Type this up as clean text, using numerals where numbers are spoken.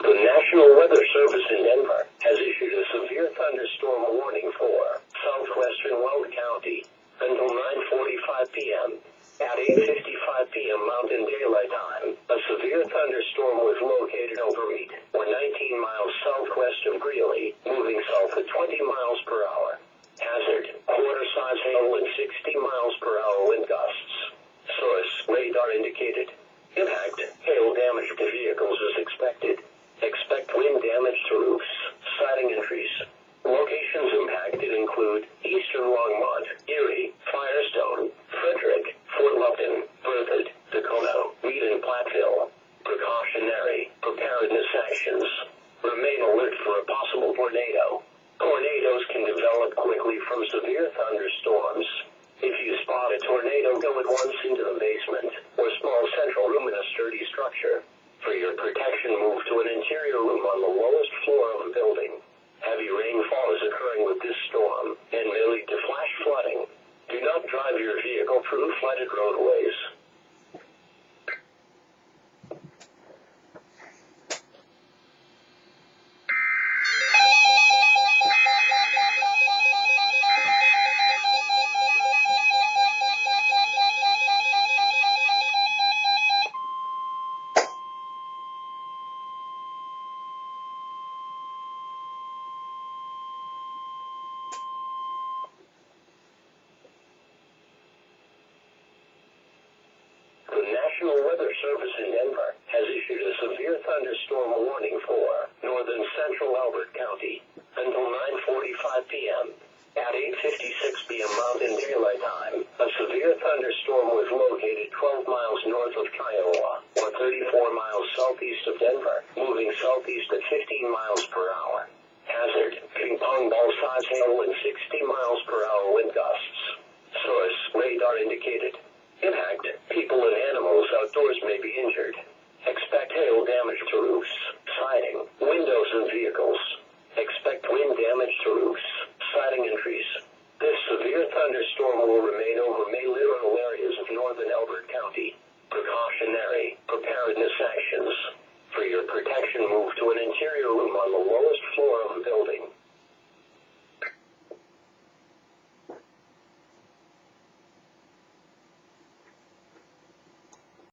The National Weather Service in Denver has issued a severe thunderstorm warning for southwestern Weld County until 9:45 p.m. At 8:55 p.m. Mountain Daylight Time, a severe thunderstorm was located over 8 or 19 miles southwest of Greeley, moving south at 20 miles per hour. Hazard, quarter-size hail and 60 miles per hour wind gusts. Source, radar indicated. Impact, hail damage to vehicles is expected. Expect wind damage to roofs, siding increase. Locations impacted include eastern Longmont, Erie, Firestone, Frederick, Fort Lupton, Berthoud, Tacoma, Reed and Platteville. Precautionary preparedness actions. Remain alert for a possible tornado. Tornadoes can develop quickly from severe thunderstorms. If you spot a tornado, go at once into the basement or small central room in a sturdy structure. For your protection, move to an interior room on the lowest floor of a building. Heavy rainfall is occurring with this storm and may lead to flash flooding. Do not drive your vehicle through flooded roadways. The National Weather Service in Denver has issued a severe thunderstorm warning for northern central Elbert County until 9:45 p.m. At 8:56 p.m. Mountain Daylight Time, a severe thunderstorm was located 12 miles north of Kiowa, or 34 miles southeast of Denver, moving southeast at 15 miles per hour. Hazard, ping-pong ball-size hail and 60 miles per hour wind gusts. Source, radar indicated. Impact, people and animals outdoors may be injured. Expect hail damage to roofs, siding, windows and vehicles. Expect wind damage to roofs, siding increase. This severe thunderstorm will remain over many rural areas of northern Elbert County. Precautionary preparedness actions. For your protection, move to an interior room on the lowest floor of the building.